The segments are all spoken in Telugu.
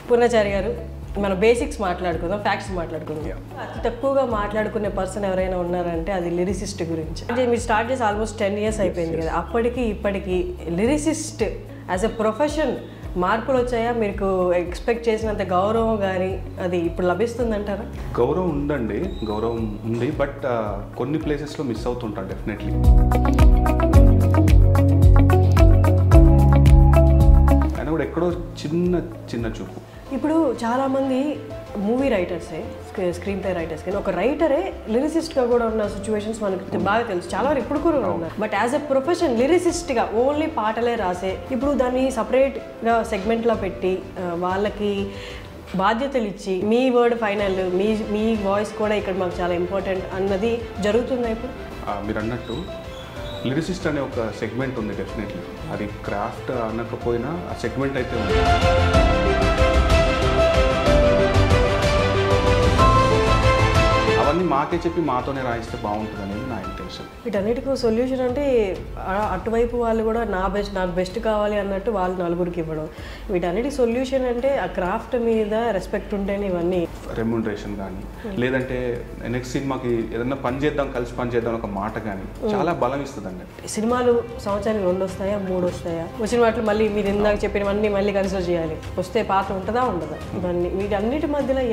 పూర్ణచారి గారు, మన బేసిక్స్ మాట్లాడుకుందాం, ఫ్యాక్ట్స్ మాట్లాడుకుందాం. అతి తక్కువగా మాట్లాడుకునే పర్సన్ ఎవరైనా ఉన్నారంటే అది లిరిసిస్ట్ గురించి. అంటే మీరు స్టార్ట్ చేసి ఆల్మోస్ట్ 10 years అయిపోయింది కదా. అప్పటికి ఇప్పటికి లిరిసిస్ట్ యాజ్ ఎ ప్రొఫెషన్ మార్పులు వచ్చాయా? మీకు ఎక్స్పెక్ట్ చేసినంత గౌరవం కానీ అది ఇప్పుడు లభిస్తుందంటారా? గౌరవం ఉందండి, గౌరవం ఉంది. బట్ కొన్ని ప్లేసెస్లో మిస్ అవుతుంటారు డెఫినెట్లీ. అయినా కూడా ఎక్కడో చిన్న చూపు. ఇప్పుడు చాలామంది మూవీ రైటర్సే, స్క్రీన్ ప్లే రైటర్స్ కానీ ఒక రైటరే లిరిసిస్ట్గా కూడా ఉన్న సిచ్యువేషన్స్ మనకు బాగా తెలుసు. చాలా వరకు ఇప్పుడు కూడా ఉన్నారు. బట్ యాజ్ ఎ ప్రొఫెషన్ లిరిసిస్ట్గా ఓన్లీ పాటలే రాసే, ఇప్పుడు దాన్ని సపరేట్గా సెగ్మెంట్లో పెట్టి వాళ్ళకి బాధ్యతలు ఇచ్చి మీ వర్డ్ ఫైనల్, మీ వాయిస్ కూడా ఇక్కడ మాకు చాలా ఇంపార్టెంట్ అన్నది జరుగుతుందా ఇప్పుడు? మీరు అన్నట్టు లిరిసిస్ట్ అనే ఒక సెగ్మెంట్ ఉంది డెఫినెట్లీ. అది క్రాఫ్ట్ అనకపోయినా ఆ సెగ్మెంట్ అయితే ఉంది. అవన్నీ మాకే చెప్పి మాతోనే రాయిస్తే బాగుంటుంది అనేది నా ఇంటెన్షన్. వీటన్నిటికీ సొల్యూషన్ అంటే అటువైపు వాళ్ళు కూడా నాకు బెస్ట్ కావాలి అన్నట్టు వాళ్ళు నలుగురికి ఇవ్వడం. వీటన్నిటికీ సొల్యూషన్ అంటే ఆ క్రాఫ్ట్ మీద రెస్పెక్ట్ ఉంటేనే ఇవన్నీ. రెమ్యునరేషన్ కానీ లేదంటే నెక్స్ట్ సినిమాకి ఏదైనా కలిసి పని చేద్దాం ఒక మాట కానీ చాలా బలం ఇస్తుందండి. సినిమాలు సంవత్సరానికి 2 వస్తాయా 3 వస్తాయా? వచ్చిన వాటిలో మళ్ళీ మీరు ఇందాక చెప్పినవన్నీ మళ్ళీ కన్సిడర్ చేయాలి. వస్తే పాత్ర ఉంటుందా ఉండదా? ఇవన్నీ వీటన్నిటి మధ్యలో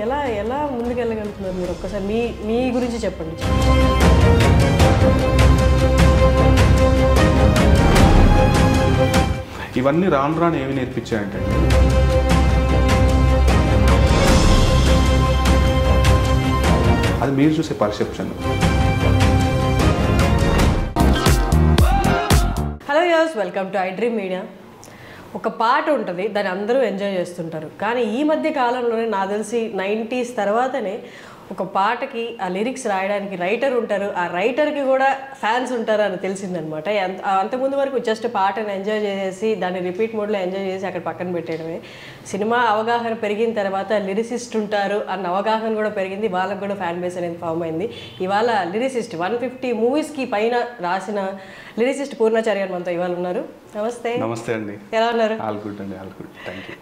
ఎలా ముందుకెళ్ళగలుగుతున్నారు మీరు? ఒక్కసారి మీ గురించి చెప్పండి. ఇవన్నీ రాను ఏమి నేర్పించాయంటే అది మీరు చూసే perception. Hello use, welcome to iDream Media. ఒక పాట ఉంటుంది, దాన్ని అందరూ ఎంజాయ్ చేస్తుంటారు. కానీ ఈ మధ్య కాలంలోనే నాకు తెలిసి 90s తర్వాతనే ఒక పాటకి ఆ లిరిక్స్ రాయడానికి రైటర్ ఉంటారు, ఆ రైటర్కి కూడా ఫ్యాన్స్ ఉంటారు అని తెలిసిందనమాట. అంతకుముందు వరకు జస్ట్ పాటను ఎంజాయ్ చేసేసి దాన్ని రిపీట్ మోడ్లో ఎంజాయ్ చేసి అక్కడ పక్కన పెట్టేయడమే. సినిమా అవగాహన పెరిగిన తర్వాత లిరిసిస్ట్ ఉంటారు అన్న అవగాహన కూడా పెరిగింది, వాళ్ళకు కూడా ఫ్యాన్ బేస్ అనేది ఫామ్ అయింది. ఇవాళ లిరిసిస్ట్ 150 మూవీస్కి పైన రాసిన లిరిసిస్ట్ పూర్ణచారి గారు మనతో ఇవాళ ఉన్నారు. నమస్తే. నమస్తే అండి, ఎలా ఉన్నారు? ఆల్ గుడ్ అండి, all good, thank you.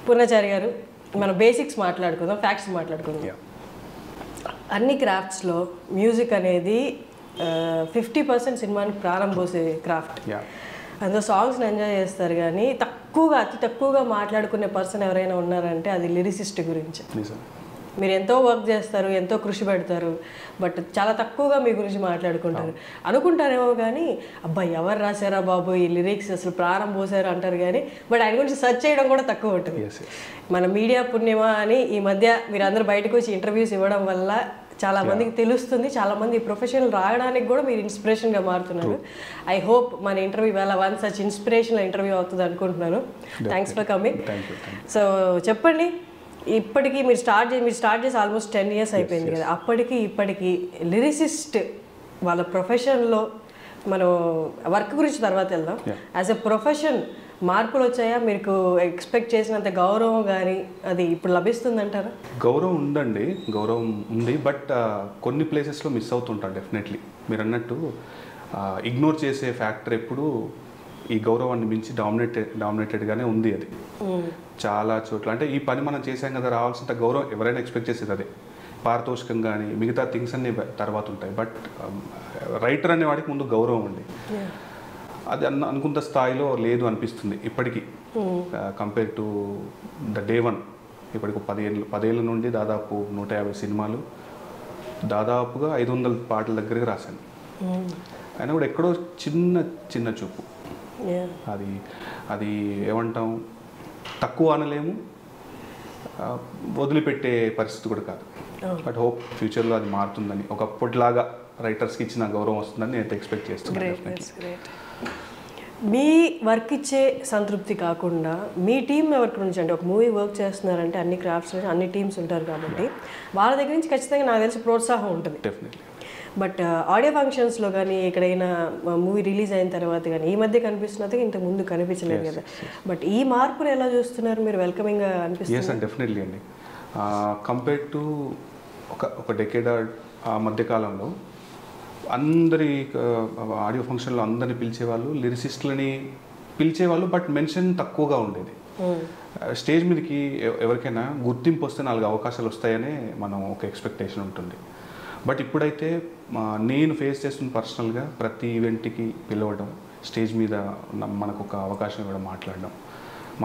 Purnachari గారు, మన బేసిక్స్ మాట్లాడుకుందాం, ఫ్యాక్ట్స్ మాట్లాడుకుందాం. అన్ని క్రాఫ్ట్స్లో మ్యూజిక్ అనేది 50% సినిమాని ప్రారంభోసే క్రాఫ్ట్. అందులో సాంగ్స్ని ఎంజాయ్ చేస్తారు, కానీ అతి తక్కువగా మాట్లాడుకునే పర్సన్ ఎవరైనా ఉన్నారంటే అది లిరిసిస్ట్ గురించి. మీరు ఎంతో వర్క్ చేస్తారు, ఎంతో కృషి పెడతారు, బట్ చాలా తక్కువగా మీ గురించి మాట్లాడుకుంటారు. అనుకుంటారేమో కానీ అబ్బాయి ఎవరు రాశారా బాబు ఈ లిరిక్స్, అసలు ప్రారంభం పోసారు అంటారు కానీ బట్ ఆయన గురించి సెర్చ్ చేయడం కూడా తక్కువ ఉంటుంది. మన మీడియా పుణ్యమా అని ఈ మధ్య మీరు అందరూ బయటకు వచ్చి ఇంటర్వ్యూస్ ఇవ్వడం వల్ల చాలా మందికి తెలుస్తుంది. చాలా మంది ప్రొఫెషనల్ రాయడానికి కూడా మీరు ఇన్స్పిరేషన్గా మారుతున్నారు. ఐ హోప్ మన ఇంటర్వ్యూ వేళ వన్ సచ్ ఇన్స్పిరేషనల్ ఇంటర్వ్యూ అవుతుంది అనుకుంటున్నాను. Thanks for coming. సో చెప్పండి, ఇప్పటికీ మీరు స్టార్ట్ చేసి ఆల్మోస్ట్ 10 years అయిపోయింది కదా. అప్పటికి ఇప్పటికి లిరిసిస్ట్ వాళ్ళ ప్రొఫెషన్లో, మనం వర్క్ గురించి తర్వాత వెళ్దాం, యాజ్ ఎ ప్రొఫెషన్ మార్పులు వచ్చాయా? మీకు ఎక్స్పెక్ట్ చేసినంత గౌరవం కానీ అది ఇప్పుడు లభిస్తుందంటారా? గౌరవం ఉందండి, గౌరవం ఉంది. బట్ కొన్ని ప్లేసెస్లో మిస్ అవుతుంటారు డెఫినెట్లీ. మీరు అన్నట్టు ఇగ్నోర్ చేసే ఫ్యాక్టర్ ఎప్పుడు ఈ గౌరవాన్ని మించి డామినేటెడ్గానే ఉంది. అది చాలా చోట్ల అంటే ఈ పని మనం చేసాం కదా, రావాల్సిన గౌరవం ఎవరైనా ఎక్స్పెక్ట్ చేసేది అదే. పారితోషికం కానీ మిగతా థింగ్స్ అన్నీ తర్వాత ఉంటాయి. బట్ రైటర్ అనే వాడికి ముందు గౌరవం ఉంది. అది అనుకున్న స్థాయిలో లేదు అనిపిస్తుంది ఇప్పటికీ. Compare to the day one, ఇప్పటికి 10 ఏళ్ళ నుండి దాదాపు 150 సినిమాలు, దాదాపుగా 500 పాటల దగ్గరికి రాశాను. అయినా కూడా ఎక్కడో చిన్న చూపు. అది ఏమంటాం, తక్కువ అనలేము, వదిలిపెట్టే పరిస్థితి కూడా కాదు. బట్ హోప్ ఫ్యూచర్లో అది మారుతుందని, ఒకప్పటిలాగా రైటర్స్కి ఇచ్చిన గౌరవం వస్తుందని నేను ఎక్స్పెక్ట్ చేస్తున్నాను. మీ వర్క్ ఇచ్చే సంతృప్తి కాకుండా మీ టీం వర్క్ నుంచి, అంటే ఒక మూవీ వర్క్ చేస్తున్నారంటే అన్ని క్రాఫ్ట్స్ అన్ని టీమ్స్ ఉంటారు కాబట్టి వాళ్ళ దగ్గర నుంచి ఖచ్చితంగా నాకు తెలిసి ప్రోత్సాహం ఉంటుంది. డెఫినెట్లీ. బట్ ఆడియో ఫంక్షన్స్లో కానీ ఎక్కడైనా మూవీ రిలీజ్ అయిన తర్వాత కానీ ఈ మధ్య కనిపిస్తున్నది ఇంతకు ముందు కనిపించలేదు కదా. బట్ ఈ మార్పును ఎలా చూస్తున్నారు మీరు? వెల్కమింగ్గా అనిపిస్తుంది? ఎస్, డెఫినెట్లీ అండి. కంపేర్ టు ఒక డెకేడ్ ఆ మధ్యకాలంలో అందరి ఆడియో ఫంక్షన్లో అందరిని పిలిచేవాళ్ళు, లిరిసిస్ట్లని పిలిచేవాళ్ళు, బట్ మెన్షన్ తక్కువగా ఉండేది. స్టేజ్ మీదకి ఎవరికైనా గుర్తింపు వస్తే 4 అవకాశాలు వస్తాయనే మనం ఒక ఎక్స్పెక్టేషన్ ఉంటుంది. బట్ ఇప్పుడైతే నేను ఫేస్ చేస్తున్న పర్సనల్గా ప్రతి ఈవెంట్కి పిలవడం, స్టేజ్ మీద మనకు ఒక అవకాశం ఇవ్వడం,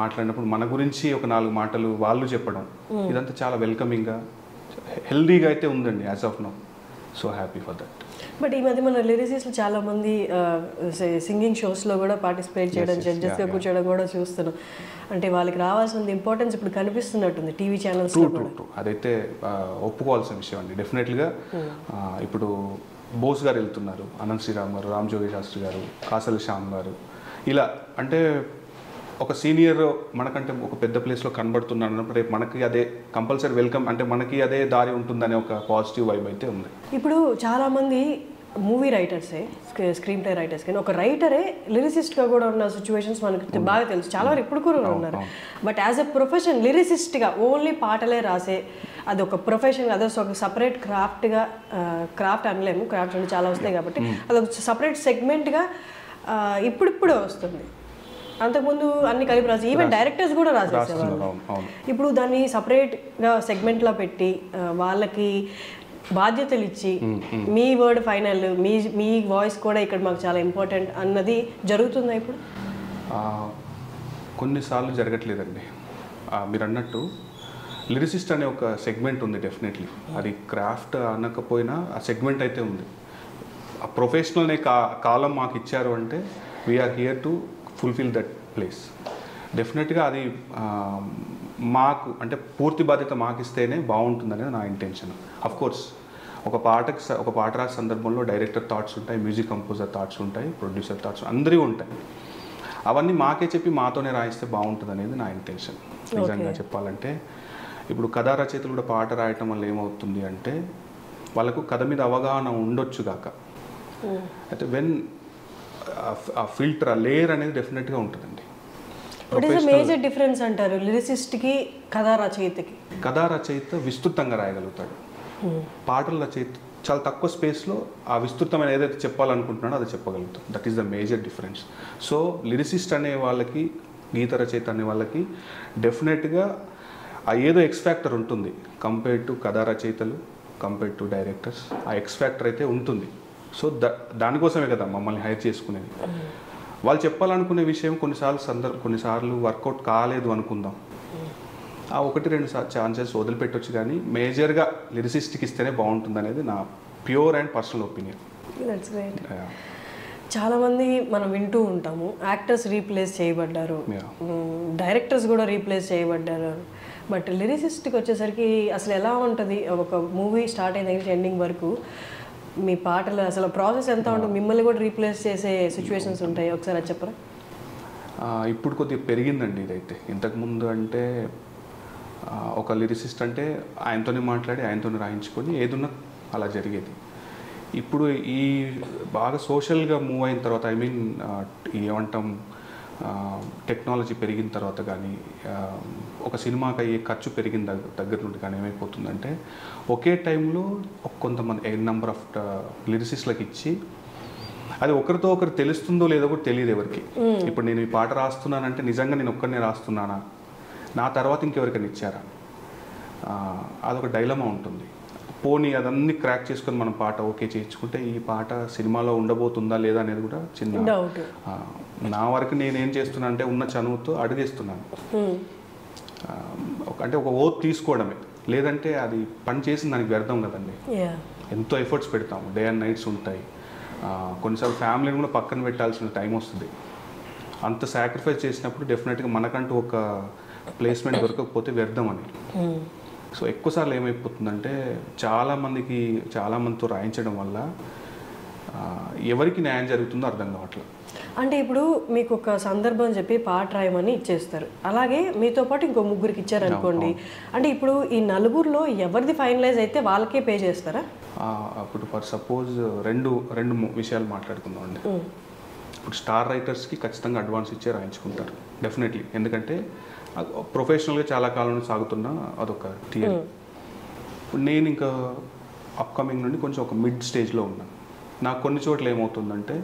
మాట్లాడినప్పుడు మన గురించి ఒక 4 మాటలు వాళ్ళు చెప్పడం, ఇదంతా చాలా వెల్కమింగ్గా హెల్దీగా అయితే ఉందండి as of now. So happy for that. But ఈ మధ్య మన లిరిసిస్ట్లు చాలా మంది సింగింగ్ షోస్లో కూడా పార్టిసిపేట్ చేయడం, జడ్జెస్గా కూర్చోవడం కూడా చూస్తున్నాం. అంటే వాళ్ళకి రావాల్సిన ఇంపార్టెన్స్ ఇప్పుడు కనిపిస్తున్నట్టుంది టీవీ ఛానల్స్లో కూడా. అదైతే ఒప్పుకోవాల్సిన విషయం అండి. డెఫినెట్గా ఇప్పుడు బోస్ గారు వెళ్తున్నారు, అనంత్ శ్రీరామ్ గారు, రామ్ జోగి శాస్త్రి గారు, కాసల శ్యామ్ గారు, ఇలా అంటే ఒక సీనియర్ మనకంటే ఒక పెద్ద ప్లేస్లో కనబడుతున్నాడు అన్నప్పుడు రేపు మనకి అదే కంపల్సరీ వెల్కమ్, అంటే మనకి అదే దారి ఉంటుందనే ఒక పాజిటివ్ వైబ్ అయితే ఉంది. ఇప్పుడు చాలామంది మూవీ రైటర్సే, స్క్రీన్ ప్లే రైటర్స్ కానీ ఒక రైటరే లిరిసిస్ట్గా కూడా ఉన్న సిచ్యువేషన్స్ మనకు బాగా తెలుసు. చాలా వరకు ఇప్పుడు కూడా ఉన్నారు. బట్ యాజ్ ఎ ప్రొఫెషన్ లిరిసిస్ట్గా ఓన్లీ పాటలే రాసే, అది ఒక ప్రొఫెషన్, అదే ఒక సపరేట్ క్రాఫ్ట్గా, క్రాఫ్ట్ అనలేము, క్రాఫ్ట్స్ అంటే చాలా వస్తాయి కాబట్టి అదొక సపరేట్ సెగ్మెంట్గా ఇప్పుడిప్పుడే వస్తుంది. అంతకుముందు అన్ని కలిపి రాసి ఈవెన్ డైరెక్టర్స్ కూడా రాసేసేవాళ్ళు. ఇప్పుడు దాన్ని సపరేట్గా సెగ్మెంట్లో పెట్టి వాళ్ళకి బాధ్యతలు ఇచ్చి మీ వర్డ్ ఫైనల్, మీ వాయిస్ కూడా ఇక్కడ మాకు చాలా ఇంపార్టెంట్ అన్నది జరుగుతుందా ఇప్పుడు? కొన్నిసార్లు జరగట్లేదండి. మీరు అన్నట్టు లిరిసిస్ట్ అనే ఒక సెగ్మెంట్ ఉంది డెఫినెట్లీ. అది క్రాఫ్ట్ అనకపోయినా ఆ సెగ్మెంట్ అయితే ఉంది. ఆ ప్రొఫెషనల్ అనే కాలం మాకు ఇచ్చారు అంటే we are here to fulfil that place. డెఫినెట్గా అది మాకు అంటే పూర్తి బాధ్యత మాకు ఇస్తేనే బాగుంటుందనేది నా ఇంటెన్షన్. అఫ్కోర్స్ ఒక పాట రాసే సందర్భంలో డైరెక్టర్ థాట్స్ ఉంటాయి, మ్యూజిక్ కంపోజర్ థాట్స్ ఉంటాయి, ప్రొడ్యూసర్ థాట్స్ అందరివి ఉంటాయి. అవన్నీ మాకే చెప్పి మాతోనే రాయిస్తే బాగుంటుంది అనేది నా ఇంటెన్షన్. నిజంగా చెప్పాలంటే ఇప్పుడు కథా రచయితలు కూడా పాట రాయటం వల్ల ఏమవుతుంది అంటే వాళ్ళకు కథ మీద అవగాహన ఉండొచ్చు కాక, అయితే వెన్ ఆ ఫిల్టర్, ఆ లేయర్ అనేది డెఫినెట్గా ఉంటుందండి. మేజర్ డిఫరెన్స్ అంటారు లిరిసిస్ట్కి కథా రచయితకి? కథా రచయిత విస్తృతంగా రాయగలుగుతాడు, పాటల రచయిత చాలా తక్కువ స్పేస్లో ఆ విస్తృతమైన ఏదైతే చెప్పాలనుకుంటున్నాడో అది చెప్పగలుగుతాడు. That is the major difference. So lyricist అనే వాళ్ళకి, గీత రచయిత అనే వాళ్ళకి డెఫినెట్గా ఆ ఏదో ఎక్స్ ఫ్యాక్టర్ ఉంటుంది కంపేర్డ్ టు కథా రచయితలు, కంపేర్డ్ టు డైరెక్టర్స్. ఆ ఎక్స్ ఫ్యాక్టర్ అయితే ఉంటుంది. సో దానికోసమే కదా మమ్మల్ని హైర్ చేసుకునేది. వాళ్ళు చెప్పాలనుకునే విషయం కొన్నిసార్లు వర్కౌట్ కాలేదు అనుకుందాం, ఆ 1-2 ఛాన్సెస్ వదిలిపెట్టొచ్చు, కానీ మేజర్గా లిరిసిస్ట్కి ఇస్తేనే బాగుంటుంది అనేది నా pure and personal opinion. That's great. చాలామంది మనం వింటూ ఉంటాము యాక్టర్స్ రీప్లేస్ చేయబడ్డారు, డైరెక్టర్స్ కూడా రీప్లేస్ చేయబడ్డారు. బట్ లిరిసిస్ట్కి వచ్చేసరికి అసలు ఎలా ఉంటుంది? ఒక మూవీ స్టార్ట్ అయిన దగ్గర ఎండింగ్ వరకు మీ పాటలు అసలు ప్రాసెస్ ఎంత ఉంటుంది? మిమ్మల్ని కూడా రీప్లేస్ చేసే సిచ్యువేషన్స్ ఉంటాయి, ఒకసారి అది చెప్పరా? ఇప్పుడు కొద్దిగా పెరిగిందండి ఇదైతే. ఇంతకుముందు అంటే ఒక లిరిసిస్ట్ అంటే ఆయనతోనే మాట్లాడి ఆయనతోనే రాయించుకొని ఏదున్నా అలా జరిగేది. ఇప్పుడు ఈ బాగా సోషల్గా మూవ్ అయిన తర్వాత, ఐ మీన్ ఏమంటాం, టెక్నాలజీ పెరిగిన తర్వాత కానీ, ఒక సినిమాకి అయ్యే ఖర్చు పెరిగిన దగ్గర నుండి కానీ ఏమైపోతుందంటే ఒకే టైంలో కొంతమంది నెంబర్ ఆఫ్ లిరిసిస్ట్లకు ఇచ్చి అది ఒకరితో ఒకరు తెలుస్తుందో లేదో కూడా తెలియదు ఎవరికి. ఇప్పుడు నేను ఈ పాట రాస్తున్నానంటే నిజంగా నేను ఒక్కరినే రాస్తున్నానా, నా తర్వాత ఇంకెవరికైనా ఇచ్చారా, అదొక డైలమా ఉంటుంది. పోనీ అదన్నీ క్రాక్ చేసుకొని మనం పాట ఓకే చేయించుకుంటే ఈ పాట సినిమాలో ఉండబోతుందా లేదా అనేది కూడా చిన్న డౌట్. నా వరకు నేనేం చేస్తున్నా అంటే ఉన్న చనువుతో అడిగేస్తున్నాను. అంటే ఒక ఓత్ తీసుకోవడమే, లేదంటే అది పని చేసిన దానికి వ్యర్థం కదండి. ఎంతో ఎఫర్ట్స్ పెడతాము, డే అండ్ నైట్స్ ఉంటాయి, కొన్నిసార్లు ఫ్యామిలీని కూడా పక్కన పెట్టాల్సిన టైం వస్తుంది. అంత సాక్రిఫైస్ చేసినప్పుడు డెఫినెట్గా మనకంటూ ఒక ప్లేస్మెంట్ దొరకకపోతే వ్యర్థం అని. సో ఎక్కువసార్లు ఏమైపోతుందంటే చాలామందితో రాయించడం వల్ల ఎవరికి న్యాయం జరుగుతుందో అర్థం కావట్లేదు. అంటే ఇప్పుడు మీకు ఒక సందర్భం చెప్పి పాట రాయమని ఇచ్చేస్తారు, అలాగే మీతో పాటు ఇంకో 3 ఇచ్చారనుకోండి, అంటే ఇప్పుడు ఈ 4లో ఎవరిది ఫైనలైజ్ అయితే వాళ్ళకే పే చేస్తారా? అప్పుడు ఫర్ సపోజ్ రెండు విషయాలు మాట్లాడుకుందాం అండి. ఇప్పుడు స్టార్ రైటర్స్కి ఖచ్చితంగా అడ్వాన్స్ ఇచ్చే రాయించుకుంటారు డెఫినెట్లీ, ఎందుకంటే ప్రొఫెషనల్గా చాలా కాలం నుంచి సాగుతున్న అదొక థియరీ. ఇప్పుడు నేను ఇంకా అప్కమింగ్ నుండి కొంచెం ఒక మిడ్ స్టేజ్లో ఉన్నాను. నాకు కొన్ని చోట్ల ఏమవుతుందంటే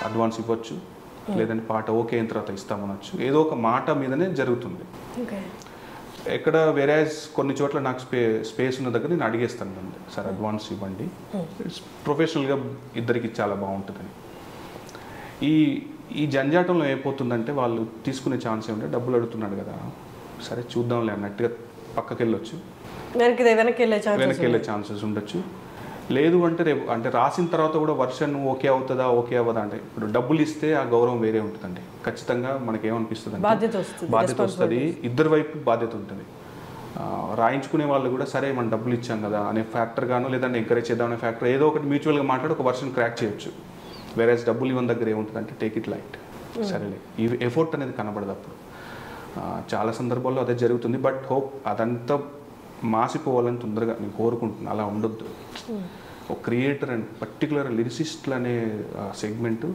అడ్వాన్స్ ఇవ్వచ్చు, లేదంటే పాట ఓకే అయిన తర్వాత ఇస్తామనొచ్చు, ఏదో ఒక మాట మీదనే జరుగుతుంది. ఎక్కడ వేరే కొన్ని చోట్ల నాకు స్పేస్ ఉన్న దగ్గర నేను అడిగేస్తాను అండి, సార్ అడ్వాన్స్ ఇవ్వండి, ఇట్స్ ప్రొఫెషనల్గా ఇద్దరికి చాలా బాగుంటుందని. ఈ జంజాటంలో అయిపోతుందంటే వాళ్ళు తీసుకునే ఛాన్స్ ఏమంటే డబ్బులు అడుగుతున్నాడు కదా, సరే చూద్దాంలే అన్నట్టుగా పక్కకి వెళ్ళొచ్చు, వెనక్కి వెళ్ళే ఛాన్సెస్ ఉండొచ్చు. లేదు అంటే రేపు అంటే రాసిన తర్వాత కూడా వర్షన్ ఓకే అవుతుందా ఓకే అవ్వదా అంటే ఇప్పుడు డబ్బులు ఇస్తే ఆ గౌరవం వేరే ఉంటుందండి. ఖచ్చితంగా మనకి ఏమనిపిస్తుంది అంటే బాధ్యత వస్తుంది, ఇద్దరు వైపు బాధ్యత ఉంటుంది. రాయించుకునే వాళ్ళు కూడా సరే మనం డబ్బులు ఇచ్చాం కదా అనే ఫ్యాక్టర్ గాను, లేదంటే ఎంకరేజ్ చేద్దాం అనే ఫ్యాక్టర్ ఏదో ఒకటి మ్యూచువల్గా మాట్లాడి ఒక వర్షన్ క్రాక్ చేయొచ్చు. వేరే డబ్బులు ఇవ్వని దగ్గర ఏముంటుందంటే టేక్ ఇట్ లైట్, సరేలే, ఈ ఎఫర్ట్ అనేది కనబడదు అప్పుడు. చాలా సందర్భాల్లో అదే జరుగుతుంది. బట్ హోప్ అదంతా మాసిపోవాలని తొందరగా నేను కోరుకుంటున్నాను. అలా ఉండొద్దు. ఒక క్రియేటర్ అండ్ పర్టికులర్ లిరిసిస్ట్లు అనే సెగ్మెంటు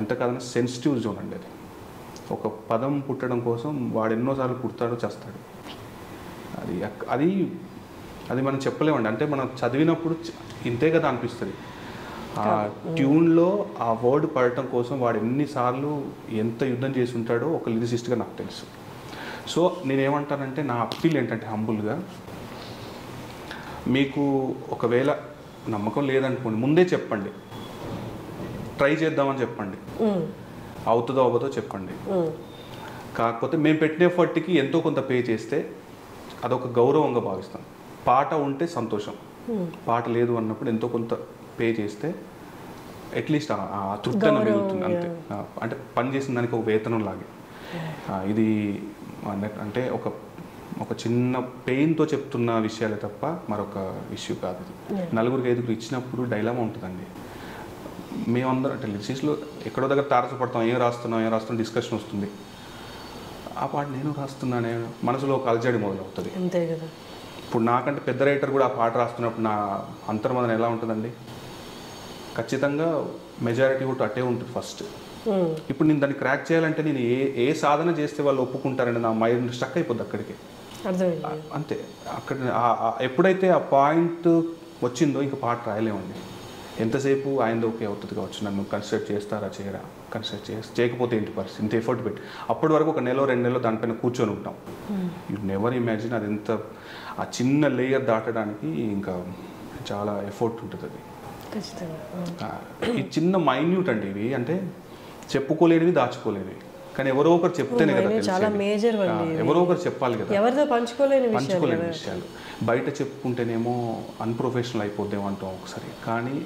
ఎంత కాదన్నా సెన్సిటివ్ జోన్ అండి. అది ఒక పదం పుట్టడం కోసం వాడు ఎన్నోసార్లు పుడతాడో చేస్తాడు. అది అది అది మనం చెప్పలేమండి. అంటే మనం చదివినప్పుడు ఇంతే కదా అనిపిస్తుంది. ఆ ట్యూన్లో ఆ వర్డ్ పడటం కోసం వాడు ఎన్నిసార్లు ఎంత యుద్ధం చేసి ఉంటాడో ఒక లిరిసిస్ట్గా నాకు తెలుసు. సో నేనేమంటానంటే నా అప్పీల్ ఏంటంటే హంబుల్గా, మీకు ఒకవేళ నమ్మకం లేదనుకోండి ముందే చెప్పండి, ట్రై చేద్దామని చెప్పండి, అవుతుందో అవ్వదో చెప్పండి. కాకపోతే మేము పెట్టిన ఎఫర్ట్కి ఎంతో కొంత పే చేస్తే అదొక గౌరవంగా భావిస్తాం. పాట ఉంటే సంతోషం, పాట లేదు అన్నప్పుడు ఎంతో కొంత పే చేస్తే అట్లీస్ట్ ఆ తృప్తి అనేది మిగులుతుంది అంతే. అంటే పని చేసిన దానికి ఒక వేతనం లాగే. ఇది అంటే ఒక చిన్న పెయిన్తో చెప్తున్న విషయాలే తప్ప మరొక ఇష్యూ కాదు. నలుగురికి ఐదుగురు ఇచ్చినప్పుడు డైలామా ఉంటుందండి. మేమందరం అంటే లిరిసిస్ట్లో ఎక్కడో దగ్గర తారసపడతాం, ఏం రాస్తున్నాం డిస్కషన్ వస్తుంది. ఆ పాట నేను రాస్తున్నానే మనసులో ఒక అలజడి మొదలవుతుంది. అంతే కదా. ఇప్పుడు నాకంటే పెద్ద రైటర్ కూడా ఆ పాట రాస్తున్నప్పుడు నా అంతర్మదన ఎలా ఉంటుందండి? ఖచ్చితంగా మెజారిటీ కూడా అట్టే ఉంటుంది ఫస్ట్. ఇప్పుడు నేను దాన్ని క్రాక్ చేయాలంటే నేను ఏ సాధన చేస్తే వాళ్ళు ఒప్పుకుంటారండి, నా మైండ్ స్టక్ అయిపోద్ది అక్కడికి. అంతే. అక్కడ ఎప్పుడైతే ఆ పాయింట్ వచ్చిందో ఇంకా పాట రాయలేమండి. ఎంతసేపు ఆయనది ఓకే అవుతుంది కావచ్చు, నన్ను కన్సిడర్ చేస్తారా చేయరా, కన్సిడర్ చేయకపోతే ఏంటి పరిస్థితి, ఇంత ఎఫర్ట్ పెట్టి అప్పటి వరకు ఒక నెల 2 నెలలు దానిపైన కూర్చొని ఉంటాం. యూ నెవర్ ఇమాజిన్ అది ఎంత ఆ చిన్న లేయర్ దాటడానికి ఇంకా చాలా ఎఫర్ట్ ఉంటుంది. అది ఈ చిన్న మైన్యూట్ అండి ఇవి, అంటే చెప్పుకోలేనివి దాచుకోలేనివి, కానీ ఎవరో ఒకరు చెప్తేనే కదా ఎవరో ఒకరు చెప్పాలి కదా, పంచుకోలేని విషయాలు. బయట చెప్పుకుంటేనేమో అన్ప్రొఫెషనల్ అయిపోద్దేమో అంటాం ఒకసారి, కానీ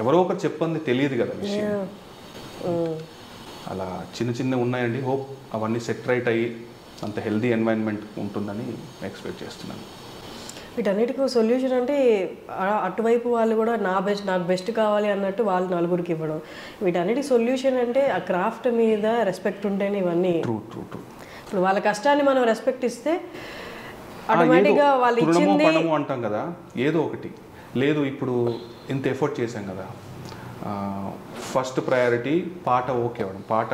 ఎవరో ఒకరు చెప్పంది తెలియదు కదా విషయం. అలా చిన్న ఉన్నాయండి. హోప్ అవన్నీ సెట్ రైట్ అయ్యి అంత హెల్దీ ఎన్వైరన్మెంట్ ఉంటుందని ఎక్స్పెక్ట్ చేస్తున్నాను. వీటన్నిటికీ సొల్యూషన్ అంటే అటువైపు వాళ్ళు కూడా నాకు బెస్ట్ కావాలి అన్నట్టు వాళ్ళు నలుగురికి ఇవ్వడం. వీటన్నిటికి సొల్యూషన్ అంటే ఆ క్రాఫ్ట్ మీద రెస్పెక్ట్ ఉంటేనే ఇవన్నీ. ట్రూ. ఇప్పుడు వాళ్ళ కష్టాన్ని మనం రెస్పెక్ట్ ఇస్తే ఆటోమేటిక్గా వాళ్ళు ఇచ్చింది అంటాం కదా, ఏదో ఒకటి లేదు. ఇప్పుడు ఇంత ఎఫర్ట్ చేశాం కదా, ఫస్ట్ ప్రయారిటీ పాట ఓకే అవ్వడం. పాట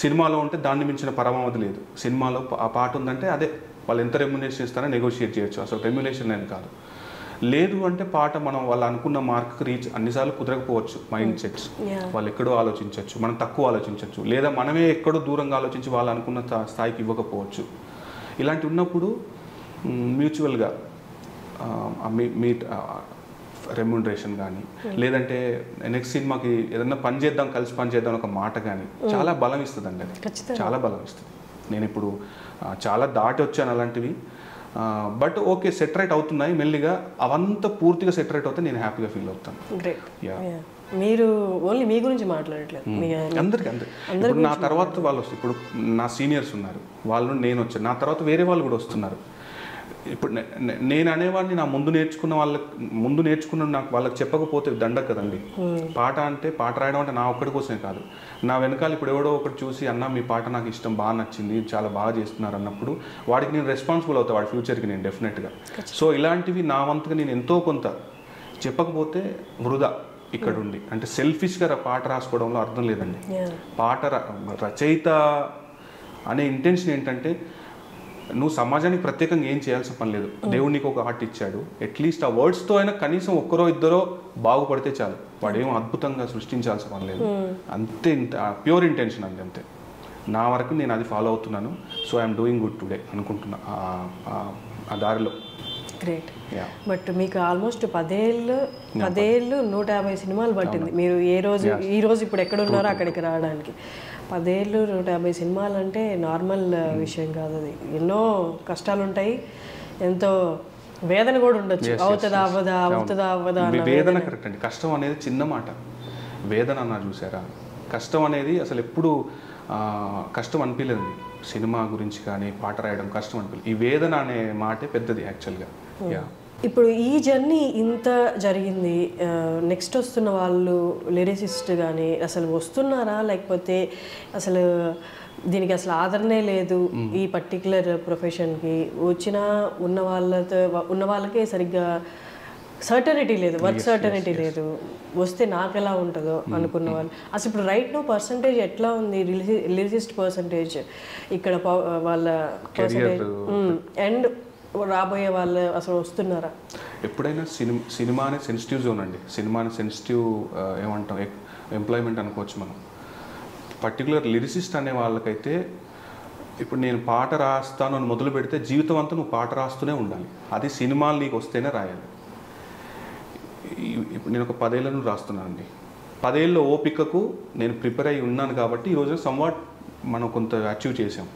సినిమాలో ఉంటే దాన్ని మించిన పరమావధి లేదు. సినిమాలో ఆ పాట ఉందంటే అదే వాళ్ళు ఎంత రెమ్యునేషన్ ఇస్తారో నెగోషియేట్ చేయొచ్చు. అసలు రెమ్యునేషన్ అని కాదు. లేదు అంటే పాట మనం వాళ్ళు అనుకున్న మార్క్కి రీచ్ అన్నిసార్లు కుదరకపోవచ్చు. మైండ్ సెట్స్ వాళ్ళు ఎక్కడో ఆలోచించవచ్చు, మనం తక్కువ ఆలోచించవచ్చు, లేదా మనమే ఎక్కడో దూరంగా ఆలోచించి వాళ్ళు అనుకున్న స్థాయికి ఇవ్వకపోవచ్చు. ఇలాంటి ఉన్నప్పుడు మ్యూచువల్గా మీ రెమ్యునరేషన్ కానీ, లేదంటే నెక్స్ట్ సినిమాకి ఏదన్నా కలిసి పని చేద్దాం ఒక మాట కానీ చాలా బలం ఇస్తుందండి. అది చాలా బలం ఇస్తుంది. నేను ఇప్పుడు చాలా దాటి వచ్చాను అలాంటివి. బట్ ఓకే, సెట్ రైట్ అవుతున్నాయి మెల్లిగా. అవంతా పూర్తిగా సెట్ రైట్ అవుతే నేను హ్యాపీగా ఫీల్ అవుతాను. మీరు ఓన్లీ మీ గురించి మాట్లాడట్లేదు, అందరికీ. ఇప్పుడు నా తర్వాత వాళ్ళు వస్తారు. ఇప్పుడు నా సీనియర్స్ ఉన్నారు, వాళ్ళు నేను వచ్చాను, నా తర్వాత వేరే వాళ్ళు కూడా వస్తున్నారు. ఇప్పుడు నేను అనేవాడిని నా ముందు నేర్చుకున్న నాకు వాళ్ళకి చెప్పకపోతే దండ కదండి. పాట రాయడం అంటే నా ఒక్కడి కోసమే కాదు, నా వెనకాల ఇప్పుడు ఎవడో ఒకటి చూసి అన్న మీ పాట నాకు ఇష్టం, బాగా నచ్చింది, చాలా బాగా చేస్తున్నారు అన్నప్పుడు వాడికి నేను రెస్పాన్సిబుల్ అవుతాను, వాడి ఫ్యూచర్కి నేను డెఫినెట్గా. సో ఇలాంటివి నా వంతుగా నేను ఎంతో కొంత చెప్పకపోతే వృధా ఇక్కడ ఉండి. అంటే సెల్ఫిష్గా పాట రాసుకోవడంలో అర్థం లేదండి. పాట రచయిత అనే ఇంటెన్షన్ ఏంటంటే నువ్వు సమాజానికి ప్రత్యేకంగా ఏం చేయాల్సిన పని లేదు. దేవుడు నీకు ఒక హార్ట్ ఇచ్చాడు, అట్లీస్ట్ ఆ వర్డ్స్తో అయినా కనీసం ఒక్కరో ఇద్దరో బాగుపడితే చాలు. వాడేం అద్భుతంగా సృష్టించాల్సిన పని లేదు. అంతే, ప్యూర్ ఇంటెన్షన్ అండి, అంతే. నా వరకు నేను అది ఫాలో అవుతున్నాను. So I'm doing good today అనుకుంటున్నా ఆ దారిలో. గ్రేట్. బట్ మీకు ఆల్మోస్ట్ 10 ఏళ్ళు 150 సినిమాలు పట్టింది. మీరు ఈ రోజు ఇప్పుడు ఎక్కడ ఉన్నారో అక్కడికి రావడానికి 10 ఏళ్ళు 150 సినిమాలు అంటే నార్మల్ విషయం కాదు. అది ఎన్నో కష్టాలు ఉంటాయి, ఎంతో వేదన కూడా ఉండొచ్చు. అవుతుందా అవ్వదా. వేదన కరెక్ట్ అండి. కష్టం అనేది చిన్న మాట, వేదన అన్నారు చూసారా. కష్టం అనేది అసలు ఎప్పుడు కష్టం అనిపించలేదండి. సినిమా గురించి కానీ పాట రాయడం కష్టం అనిపించలేదు. ఈ వేదన అనే మాటే పెద్దది యాక్చువల్గా. ఇప్పుడు ఈ జర్నీ ఇంత జరిగింది, నెక్స్ట్ వస్తున్న వాళ్ళు లిరిసిస్ట్ కానీ అసలు వస్తున్నారా, లేకపోతే అసలు దీనికి అసలు ఆదరణే లేదు ఈ పర్టికులర్ ప్రొఫెషన్కి? వచ్చినా ఉన్న వాళ్ళకే సరిగ్గా సర్టనిటీ లేదు, వర్క్ సర్టనిటీ లేదు. వస్తే నాకు ఎలా ఉంటుందో అనుకున్న వాళ్ళు అసలు ఇప్పుడు రైట్ నో పర్సంటేజ్ ఎట్లా ఉంది, లిరిసిస్ట్ పర్సంటేజ్ ఇక్కడ వాళ్ళ పర్సంటేజ్ అండ్ రాబోయే వాళ్ళు అసలు వస్తున్నారా? ఎప్పుడైనా సినిమా అనే సెన్సిటివ్ జోన్ అండి. సినిమా అనే సెన్సిటివ్ ఏమంటాం, ఎంప్లాయ్మెంట్ అనుకోవచ్చు మనం. పర్టికులర్ లిరిసిస్ట్ అనే వాళ్ళకైతే ఇప్పుడు నేను పాట రాస్తాను అని మొదలు పెడితే జీవితం అంతా నువ్వు పాట రాస్తూనే ఉండాలి. అది సినిమాలు నీకు వస్తేనే రాయాలి. ఇప్పుడు నేను ఒక 10 ఏళ్ళ నుండి రాస్తున్నానండి. 10 ఏళ్ళ ఓపికకు నేను ప్రిపేర్ అయి ఉన్నాను కాబట్టి ఈరోజు సమ్వాట్ మనం కొంత అచీవ్ చేసాం.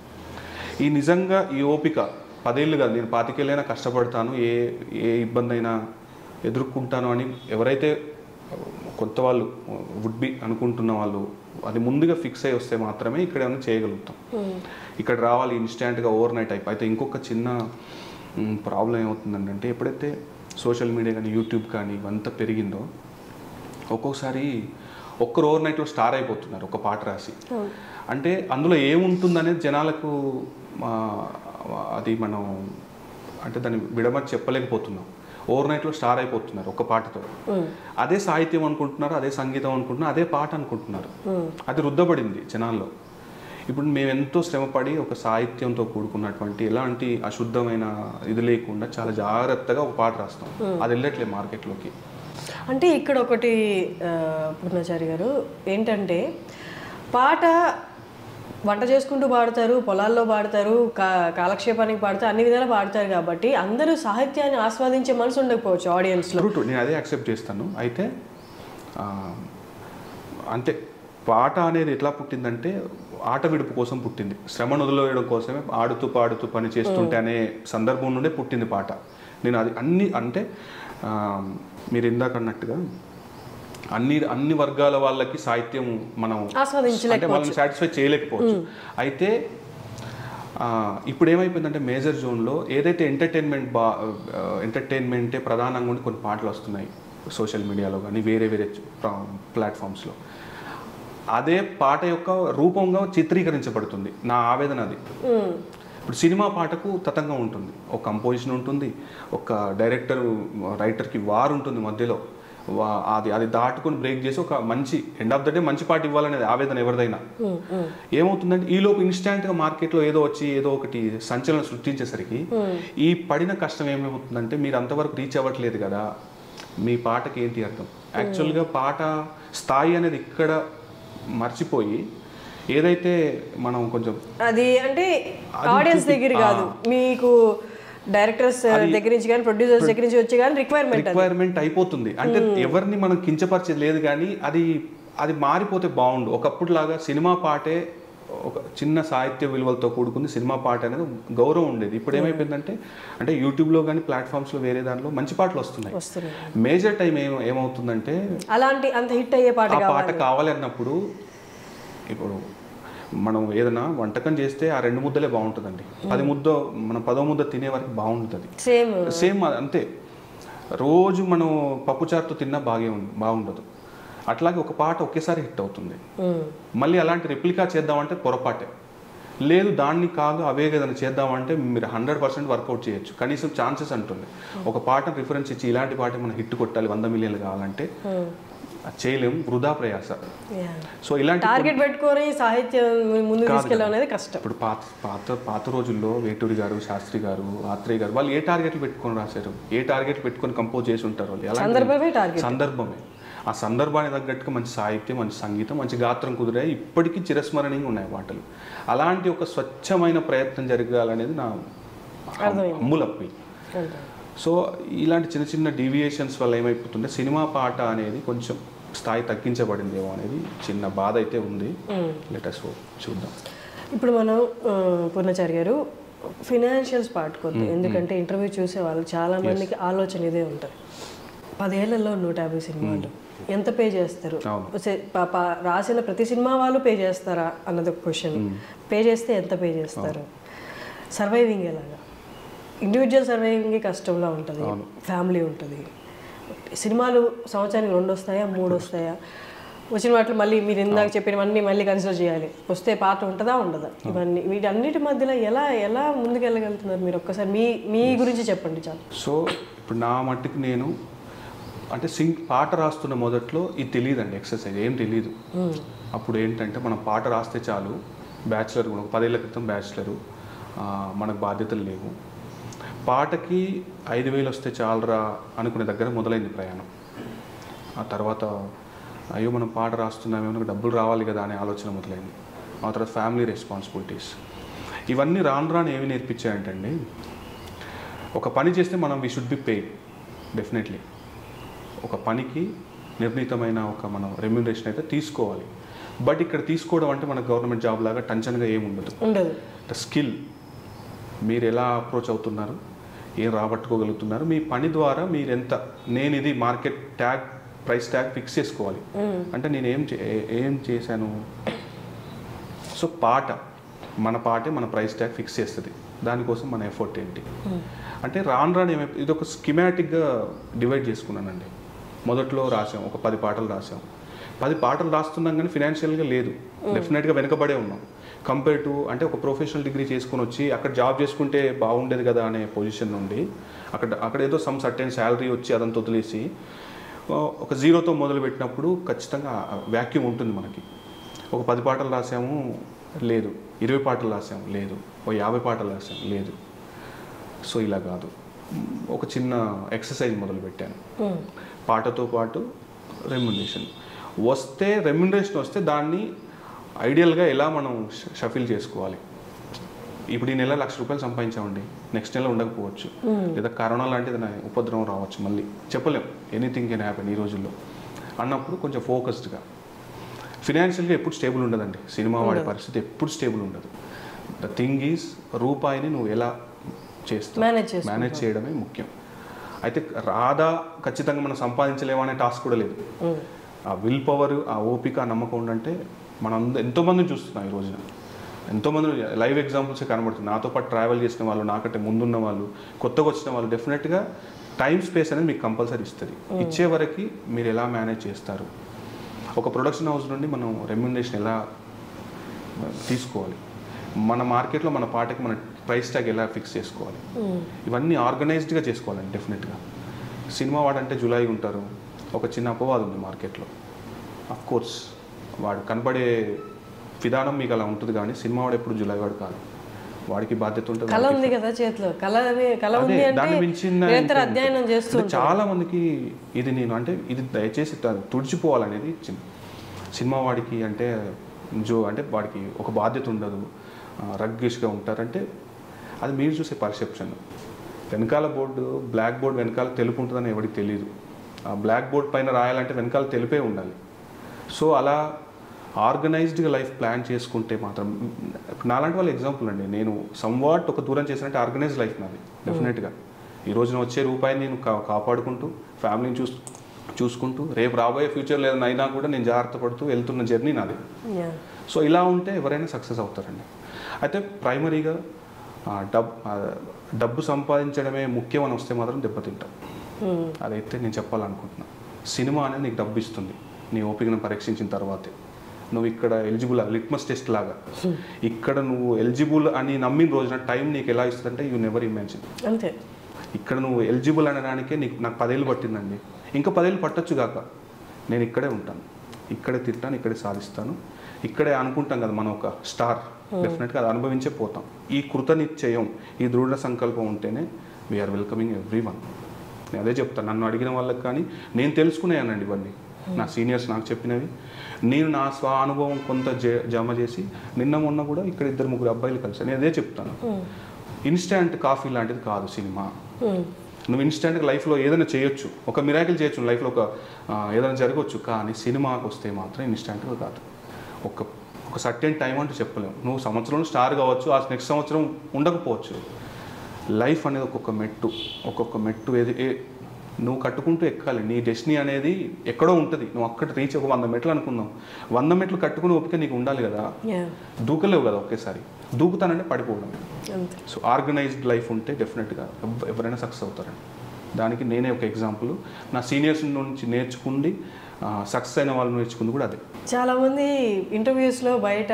ఈ నిజంగా ఈ ఓపిక 10 ఏళ్ళు కాదు, నేను 25 ఏళ్ళైనా కష్టపడతాను, ఏ ఇబ్బంది అయినా ఎదుర్కొంటాను అని ఎవరైతే కొత్త వాళ్ళు వుడ్ బి అనుకుంటున్న వాళ్ళు అది ముందుగా ఫిక్స్ అయ్యి వస్తే మాత్రమే ఇక్కడ ఏమైనా చేయగలుగుతాం. ఇక్కడ రావాలి ఇన్స్టాంట్గా ఓవర్ నైట్ అయితే ఇంకొక చిన్న ప్రాబ్లం ఏమవుతుందంటే ఎప్పుడైతే సోషల్ మీడియా కానీ యూట్యూబ్ కానీ ఇవంతా పెరిగిందో ఒక్కొక్కసారి ఒక్కరు ఓవర్ నైట్లో స్టార్ అయిపోతున్నారు ఒక పాట రాసి. అంటే అందులో ఏముంటుందనేది జనాలకు అది మనం అంటే దాన్ని విడమని చెప్పలేకపోతున్నాం. ఓవర్ నైట్లో స్టార్ అయిపోతున్నారు ఒక పాటతో. అదే సాహిత్యం అనుకుంటున్నారు, అదే సంగీతం అనుకుంటున్నారు, అదే పాట అనుకుంటున్నారు. అది రుద్దబడింది జనాల్లో. ఇప్పుడు మేము ఎంతో శ్రమపడి ఒక సాహిత్యంతో కూడుకున్నటువంటి ఎలాంటి అశుద్ధమైన ఇది లేకుండా చాలా జాగ్రత్తగా ఒక పాట రాస్తాం. అది వెళ్ళట్లేదు మార్కెట్లోకి. అంటే ఇక్కడ ఒకటి పూర్ణాచారి గారు ఏంటంటే పాట వంట చేసుకుంటూ పాడతారు, పొలాల్లో పాడతారు, కాలక్షేపానికి పాడతారు, అన్ని విధాలు పాడతారు. కాబట్టి అందరూ సాహిత్యాన్ని ఆస్వాదించే మనసు ఉండకపోవచ్చు ఆడియన్స్లో. నేను అదే యాక్సెప్ట్ చేస్తాను. అయితే అంతే, పాట అనేది ఎట్లా పుట్టిందంటే ఆట విడుపు కోసం పుట్టింది. శ్రమను వదిలేయడం కోసమే ఆడుతూ పాడుతూ పని చేస్తుంటే అనే సందర్భం నుండే పుట్టింది పాట. నేను అది అన్ని అంటే మీరు ఇందాక అన్నట్టుగా అన్ని వర్గాల వాళ్ళకి సాహిత్యం మనం అంటే వాళ్ళని సాటిస్ఫై చేయలేకపోవచ్చు. అయితే ఇప్పుడు ఏమైపోయిందంటే మేజర్ జోన్లో ఏదైతే ఎంటర్టైన్మెంటే ప్రధానంగా ఉండి కొన్ని పాటలు వస్తున్నాయి సోషల్ మీడియాలో కానీ వేరే ప్లాట్ఫామ్స్లో. అదే పాట యొక్క రూపంగా చిత్రీకరించబడుతుంది. నా ఆవేదన అది. ఇప్పుడు సినిమా పాటకు తతంగం ఉంటుంది, ఒక కంపోజిషన్ ఉంటుంది, ఒక రైటర్కి వార్ ఉంటుంది మధ్యలో. అది దాటుకొని బ్రేక్ చేసి ఒక మంచి ఎండ్ ఆఫ్ ద డే మంచి పాట ఇవ్వాలనేది ఆవేదన ఎవరిదైనా. ఏమవుతుందంటే ఈలోపు ఇన్స్టాంట్గా మార్కెట్లో ఏదో వచ్చి ఏదో ఒకటి సంచలనం సృష్టించేసరికి ఈ పడిన కష్టం ఏమవుతుందంటే మీరు అంతవరకు రీచ్ అవ్వట్లేదు కదా, మీ పాటకి ఏంటి అర్థం? యాక్చువల్గా పాట స్థాయి అనేది ఇక్కడ మర్చిపోయి ఏదైతే మనం కొంచెం అది అంటే ఆడియన్స్ దగ్గర కాదు, మీకు డైరెక్టర్స్ దగ్గర నుంచి కానీ ప్రొడ్యూసర్స్ దగ్గర నుంచి వచ్చి కానీ రిక్వైర్మెంట్ అయిపోతుంది. అంటే ఎవరిని మనం కించపరిచేది లేదు, కానీ అది మారిపోతే బాగుండు. ఒకప్పుడు లాగా సినిమా పాటే ఒక చిన్న సాహిత్య విలువలతో కూడుకుంది సినిమా పాట అనేది గౌరవం ఉండేది. ఇప్పుడు ఏమైపోయిందంటే అంటే యూట్యూబ్లో కానీ ప్లాట్ఫామ్స్లో వేరే దాంట్లో మంచి పాటలు వస్తున్నాయి. మేజర్ టైం ఏమవుతుందంటే అలాంటి అంత హిట్ అయ్యే పాట కావాలి అన్నప్పుడు ఇప్పుడు మనం ఏదైనా వంటకం చేస్తే ఆ 2 ముద్దలే బాగుంటుందండి. 10 ముద్ద మనం 10వ ముద్ద తినే వరకు బాగుంటుంది. సేమ్ అంతే. రోజు మనం పప్పుచారుతో తిన్నా బాగుండదు. అట్లాగే ఒక పాట ఒకేసారి హిట్ అవుతుంది. మళ్ళీ అలాంటి రెప్లికా చేద్దామంటే పొరపాటే. లేదు దాన్ని కాదు అవే ఏదైనా చేద్దామంటే మీరు 100% వర్కౌట్ చేయొచ్చు. కనీసం ఛాన్సెస్ అంటుంది. ఒక పాటను రిఫరెన్స్ ఇచ్చి ఇలాంటి పాట మనం హిట్ కొట్టాలి 100 మిలియన్లు కావాలంటే చేయలేము, వృధా ప్రయాస. సో ఇలాంటి టార్గెట్ పెట్టుకొని సాహిత్యం ముందుకు తీసుకెళ్ళడం అనేది కష్టం. ఇప్పుడు పాత రోజుల్లో వేటూరి గారు, శాస్త్రి గారు, ఆత్రేయ గారు వాళ్ళు ఏ టార్గెట్లు పెట్టుకొని రాశారు, ఏ టార్గెట్లు పెట్టుకొని కంపోజ్ చేసి ఉంటారు వాళ్ళు? సందర్భమే. ఆ సందర్భానికి తగ్గట్టుగా మంచి సాహిత్యం, మంచి సంగీతం, మంచి గాత్రం కుదిరాయి, ఇప్పటికీ చిరస్మరణీయంగా ఉన్నాయి పాటలు. అలాంటి ఒక స్వచ్ఛమైన ప్రయత్నం జరగాలనేది నా అమ్ములప్పి. సో ఇలాంటి చిన్న చిన్న డీవియేషన్స్ వల్ల ఏమైపోతుంటే సినిమా పాట అనేది కొంచెం స్థాయి తగ్గించబడిందేమో అనేది చిన్న బాధ అయితే ఉంది. లెటస్ చూద్దాం. ఇప్పుడు మనం పూర్ణచారి గారు ఫినాన్షియల్స్ పార్ట్ కొద్ది, ఎందుకంటే ఇంటర్వ్యూ చూసే వాళ్ళు చాలా మందికి ఆలోచన ఇదే ఉంటుంది, 10 ఏళ్లలో 150 సినిమాలు ఎంత పే చేస్తారు, రాసిన ప్రతి సినిమా వాళ్ళు పే చేస్తారా అన్నది ఒక క్వశ్చన్. పే చేస్తే ఎంత పే చేస్తారు, సర్వైవింగ్ ఎలాగా, ఇండివిజువల్ సర్వైవింగ్ కష్టంలా ఉంటుంది, ఫ్యామిలీ ఉంటుంది, సినిమాలు సంవత్సరానికి 2 వస్తాయా 3 వస్తాయా, వచ్చిన వాటిలో మళ్ళీ మీరు ఇందాక చెప్పినవన్నీ మళ్ళీ కన్సిడర్ చేయాలి, వస్తే పాట ఉంటుందా ఉండదా, ఇవన్నీ వీటన్నిటి మధ్యలో ఎలా ముందుకెళ్ళగలుగుతున్నారు మీరు? ఒక్కసారి మీ గురించి చెప్పండి చాలు. సో ఇప్పుడు నా మట్టుకు నేను అంటే పాట రాస్తున్న మొదట్లో ఇది తెలియదండి, ఎక్సర్సైజ్ ఏం తెలియదు. అప్పుడు ఏంటంటే మనం పాట రాస్తే చాలు, బ్యాచిలర్ కూడా 10 ఏళ్ల క్రితం బ్యాచిలరు, మనకు బాధ్యతలు లేవు, పాటకి 5,000 వస్తే చాలరా అనుకునే దగ్గర మొదలైంది ప్రయాణం. ఆ తర్వాత అయ్యో మనం పాట రాస్తున్నామేమో, మనకు డబ్బులు రావాలి కదా అనే ఆలోచన మొదలైంది. ఆ తర్వాత ఫ్యామిలీ రెస్పాన్సిబిలిటీస్, ఇవన్నీ రాను ఏమి నేర్పించాయంటండి, ఒక పని చేస్తే మనం we should be paid definitely. ఒక పనికి నిర్ణీతమైన ఒక మనం రెమ్యునరేషన్ అయితే తీసుకోవాలి. బట్ ఇక్కడ తీసుకోవడం అంటే మన గవర్నమెంట్ జాబ్ లాగా టెన్షన్గా ఏమి ఉండదు. స్కిల్, మీరు ఎలా అప్రోచ్ అవుతున్నారు, ఏం రాబట్టుకోగలుగుతున్నారు, మీ పని ద్వారా మీరు ఎంత, నేను ఇది market tag, price tag fix చేసుకోవాలి. అంటే నేను ఏం చేశాను. సో మన పాటే మన ప్రైస్ ట్యాగ్ ఫిక్స్ చేస్తుంది, దానికోసం మన ఎఫర్ట్ ఏంటి అంటే రాను ఏమైపోయి ఇది ఒక స్కిమాటిక్గా డివైడ్ చేసుకున్నానండి. మొదట్లో రాసాం, ఒక 10 పాటలు రాసాం. 10 పాటలు రాస్తున్నాం కానీ ఫినాన్షియల్గా లేదు, డెఫినెట్గా వెనకబడే ఉన్నాం కంపేర్ టు, అంటే ఒక ప్రొఫెషనల్ డిగ్రీ చేసుకుని వచ్చి అక్కడ జాబ్ చేసుకుంటే బాగుండేది కదా అనే పొజిషన్ నుండి అక్కడ ఏదో సమ్ సర్టెన్ శాలరీ వచ్చి అదంతా వదిలేసి ఒక జీరోతో మొదలుపెట్టినప్పుడు ఖచ్చితంగా వ్యాక్యూమ్ ఉంటుంది మనకి. ఒక 10 పాటలు రాసాము లేదు, 20 పాటలు రాసాము లేదు, ఒక 50 పాటలు రాసాము లేదు. సో ఇలా కాదు, ఒక చిన్న ఎక్సర్సైజ్ మొదలుపెట్టాను. పాటతో పాటు రెమ్యునరేషన్ వస్తే దాన్ని ఐడియల్గా ఎలా మనం షఫిల్ చేసుకోవాలి. ఇప్పుడు ఈ నెల ₹1,00,000 సంపాదించామండి, నెక్స్ట్ నెల ఉండకపోవచ్చు, లేదా కరోనా లాంటిది ఉపద్రవం రావచ్చు, మళ్ళీ చెప్పలేం, ఎనీథింగ్ కెన్ హ్యాపెన్ ఈ రోజుల్లో అన్నప్పుడు కొంచెం ఫోకస్డ్గా. ఫినాన్షియల్గా ఎప్పుడు స్టేబుల్ ఉండదండి, సినిమా వాడే పరిస్థితి ఎప్పుడు స్టేబుల్ ఉండదు. ద థింగ్ ఈజ్ రూపాయిని నువ్వు ఎలా చేస్తావు, మేనేజ్ చేయడమే ముఖ్యం. అయితే రాదా ఖచ్చితంగా మనం సంపాదించలేమా అనే టాస్క్ కూడా లేదు. ఆ విల్ పవర్, ఆ ఓపిక, ఆ నమ్మకం ఉందంటే మనం ఎంతోమందిని చూస్తున్నాం ఈ రోజున, ఎంతోమంది లైవ్ ఎగ్జాంపుల్స్ కనబడుతుంది. నాతో పాటు ట్రావెల్ చేసిన వాళ్ళు, నాకంటే ముందున్న వాళ్ళు, కొత్తగా వచ్చిన వాళ్ళు, డెఫినెట్గా టైం స్పేస్ అనేది మీకు కంపల్సరీ ఇస్తుంది. ఇచ్చే వరకు మీరు ఎలా మేనేజ్ చేస్తారు, ఒక ప్రొడక్షన్ హౌస్ నుండి మనం రెమ్యునరేషన్ ఎలా తీసుకోవాలి, మన మార్కెట్లో మన పాటకి మన ప్రైస్ ట్యాగ్ ఎలా ఫిక్స్ చేసుకోవాలి, ఇవన్నీ ఆర్గనైజ్డ్గా చేసుకోవాలండి డెఫినెట్గా. సినిమా వాడంటే జులై ఉంటారు, ఒక చిన్న అపవాదం ఉంది మార్కెట్లో. అఫ్కోర్స్ వాడు కనబడే విధానం మీకు అలా ఉంటుంది, కానీ సినిమా వాడు ఎప్పుడు జులై వాడు కాదు, వాడికి బాధ్యత ఉంటుంది. దాన్ని మించిన చాలా మందికి ఇది నేను అంటే ఇది దయచేసి తుడిచిపోవాలనేది సినిమా వాడికి అంటే అంటే వాడికి ఒక బాధ్యత ఉండదు, రగ్గిష్గా ఉంటారంటే అది మీరు చూసే పర్సెప్షన్. వెనకాల బోర్డు, బ్లాక్ బోర్డు వెనకాల తెలుపు ఉంటుందని ఎవరికి తెలియదు. ఆ బ్లాక్ బోర్డ్ పైన రాయాలంటే వెనకాల తెలిపే ఉండాలి. సో అలా ఆర్గనైజ్డ్గా లైఫ్ ప్లాన్ చేసుకుంటే మాత్రం, నాలాంటి వాళ్ళ ఎగ్జాంపుల్ అండి, నేను సమ్వాట్ ఒక దూరం చేసినట్టే ఆర్గనైజ్ లైఫ్ నాది డెఫినెట్గా. ఈ రోజున వచ్చే రూపాయిని నేను కాపాడుకుంటూ, ఫ్యామిలీని చూసుకుంటూ, రేపు రాబోయే ఫ్యూచర్లో ఏదైనా అయినా కూడా నేను జాగ్రత్త పడుతూ వెళ్తున్న జర్నీ నాది. సో ఇలా ఉంటే ఎవరైనా సక్సెస్ అవుతారండి. అయితే ప్రైమరీగా డబ్బు సంపాదించడమే ముఖ్యం అని వస్తే మాత్రం దెబ్బతింటాం. అదైతే నేను చెప్పాలనుకుంటున్నాను. సినిమా అనేది నీకు డబ్బు ఇస్తుంది, నీ ఓపికను పరీక్షించిన తర్వాతే. నువ్వు ఇక్కడ ఎలిజిబుల్, లిట్మస్ టెస్ట్ లాగా ఇక్కడ నువ్వు ఎలిజిబుల్ అని నమ్మిన రోజున టైం నీకు ఎలా ఇస్తుందంటే యూ నెవర్ ఇమాజిన్. అంతే, ఇక్కడ నువ్వు ఎలిజిబుల్ అనడానికే నాకు 10 ఏళ్ళు పట్టిందండి, ఇంకా 10 ఏళ్ళు పట్టొచ్చు కాక, నేను ఇక్కడే ఉంటాను, ఇక్కడే తింటాను, ఇక్కడే సాధిస్తాను, ఇక్కడే అనుకుంటాం కదా మనం ఒక స్టార్, డెఫినెట్గా అది అనుభవించే పోతాం. ఈ కృతనిశ్చయం, ఈ దృఢ సంకల్పం ఉంటేనే వీఆర్ వెల్కమింగ్ ఎవ్రీ వన్. నేను అదే చెప్తాను, నన్ను అడిగిన వాళ్ళకి కానీ నేను తెలుసుకునేయానండి ఇవన్నీ, నా సీనియర్స్ నాకు చెప్పినవి, నేను నా స్వ అనుభవం కొంత జమ చేసి నిన్న మొన్న కూడా ఇక్కడ 2-3 అబ్బాయిలు కలిసి నేను అదే చెప్తాను. ఇన్స్టాంట్ కాఫీ లాంటిది కాదు సినిమా. నువ్వు ఇన్స్టాంట్గా లైఫ్లో ఏదైనా చేయొచ్చు, ఒక మిరాకిల్ చేయొచ్చు లైఫ్లో, ఏదైనా జరగవచ్చు, కానీ సినిమాకి వస్తే మాత్రం ఇన్స్టాంట్గా కాదు. ఒక సర్టెన్ టైం అంటూ చెప్పలేము. నువ్వు సంవత్సరంలో స్టార్ కావచ్చు, ఆ నెక్స్ట్ సంవత్సరం ఉండకపోవచ్చు. లైఫ్ అనేది ఒక్కొక్క మెట్టు నువ్వు కట్టుకుంటూ ఎక్కాలి. నీ డెస్టినీ అనేది ఎక్కడో ఉంటుంది, నువ్వు అక్కడ రీచ్ ఒక 100 మెట్లు అనుకుందాం, 100 మెట్లు కట్టుకుని ఓపిక నీకు ఉండాలి కదా, దూకలేవు కదా ఒకేసారి. దూకుతానంటే పడిపోవడం. సో ఆర్గనైజ్డ్ లైఫ్ ఉంటే డెఫినెట్గా ఎవరైనా సక్సెస్ అవుతారండి. దానికి నేనే ఒక ఎగ్జాంపుల్. నా సీనియర్స్ నుంచి నేర్చుకుంది, సక్సెస్ అయిన వాళ్ళు నేర్చుకుంది కూడా అదే. చాలామంది ఇంటర్వ్యూస్లో బయట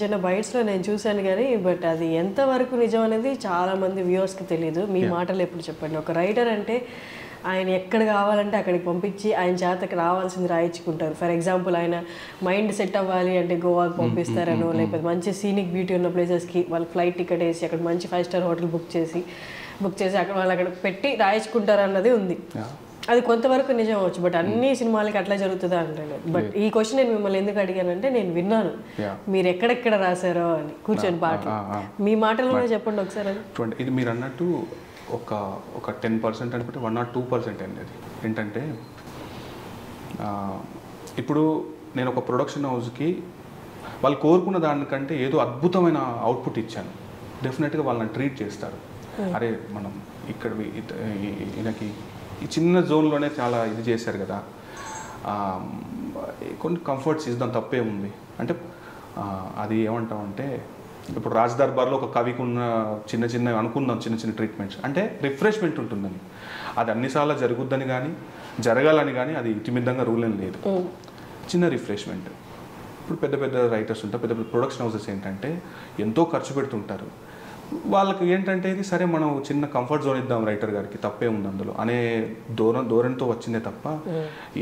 చిన్న బైట్స్లో నేను చూశాను కానీ, బట్ అది ఎంతవరకు నిజం అనేది చాలామంది వ్యూవర్స్కి తెలియదు. మీ మాటలు ఎప్పుడు చెప్పండి. ఒక రైటర్ అంటే ఆయన ఎక్కడ కావాలంటే అక్కడికి పంపించి ఆయన చేతకి రావాల్సింది రాయించుకుంటారు. ఫర్ ఎగ్జాంపుల్ ఆయన మైండ్ సెట్ అవ్వాలి అంటే గోవాకి పంపిస్తారనో, లేకపోతే మంచి సీనిక్ బ్యూటీ ఉన్న ప్లేసెస్కి వాళ్ళు ఫ్లైట్ టికెట్ వేసి అక్కడ మంచి 5 స్టార్ హోటల్ బుక్ చేసి అక్కడ వాళ్ళు అక్కడ పెట్టి రాయించుకుంటారు అన్నది ఉంది. అది కొంతవరకు నిజం అవచ్చు, బట్ అన్ని సినిమాలకి అట్లా జరుగుతుందా అంటాను. బట్ ఈ క్వశ్చన్ నేను మిమ్మల్ని ఎందుకు అడిగానంటే, నేను విన్నాను మీరు ఎక్కడెక్కడ రాశారో అని కూర్చొని పాటలు. మీ మాటలు చెప్పండి ఒకసారి. ఇది మీరు అన్నట్టు ఒక 10% అనుకుంటే 1 or 2% అండి. అది ఏంటంటే, ఇప్పుడు నేను ఒక ప్రొడక్షన్ హౌస్కి వాళ్ళు కోరుకున్న దానికంటే ఏదో అద్భుతమైన అవుట్పుట్ ఇచ్చాను, డెఫినెట్గా వాళ్ళని ట్రీట్ చేస్తారు. అరే మనం ఇక్కడ ఈయనకి ఈ చిన్న జోన్లోనే చాలా ఇది చేశారు కదా, కొన్ని కంఫర్ట్స్ ఇద్దాం, తప్పే ఉంది అంటే. అది ఏమంటామంటే, ఇప్పుడు రాజ్ దర్బార్లో ఒక కవికి ఉన్న చిన్న అనుకుందాం, చిన్న ట్రీట్మెంట్స్ అంటే రిఫ్రెష్మెంట్ ఉంటుందని. అది అన్నిసార్లు జరుగుద్దని కానీ జరగాలని కానీ అది ఇతిమిద్దంగా రూల్ ఏం లేదు. చిన్న రిఫ్రెష్మెంట్. ఇప్పుడు పెద్ద రైటర్స్ ఉంటారు, పెద్ద ప్రొడక్షన్ హౌసెస్ ఏంటంటే ఎంతో ఖర్చు పెడుతుంటారు. వాళ్ళకి ఏంటంటే ఇది సరే మనం చిన్న కంఫర్ట్ జోన్ ఇద్దాం రైటర్ గారికి, తప్పే ఉంది అందులో అనే ధోరణితో వచ్చిందే తప్ప